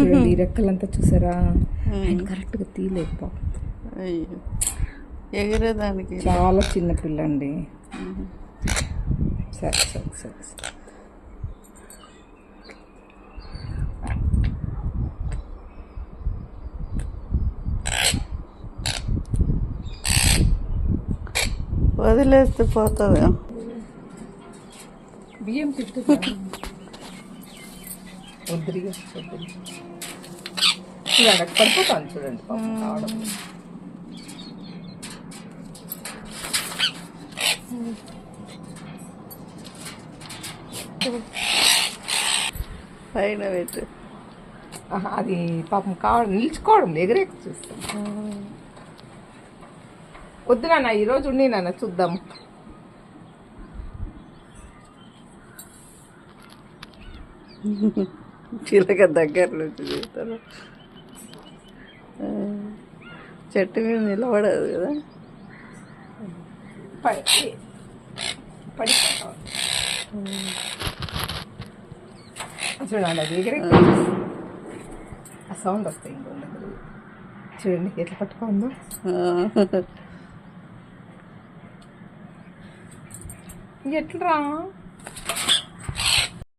చూడండి ఈ రెక్కలంతా చూసారా, ఆయన కరెక్ట్గా తీయలేదు పాపం. అయ్యో, ఎగిరేదానికి చాలా చిన్న పిల్ల అండి. సరే సరే సరే సరే. వదిలేస్తే పోతుంది. బియ్యం తిట్టు వద్దురిగా చూడండి, పడిపోతాను చూడండి పాపం కావడం. పైన పెట్టు. అది పాపం కావడం నిల్చుకోవడం ఎగరేక చూస్తాం. వద్దు నాన్న, ఈరోజు ఉండి నాన్న చూద్దాం. చిలక దగ్గర నుంచి చూస్తారు. చెట్టు మీద నిలబడదు కదా, పడిపోతాం. చూడండి అది ఎగరేక ఆ సౌండ్ వస్తాయి. ఇంకొండ చూడండి ఎట్లా పట్టుకుందో. ఎట్లా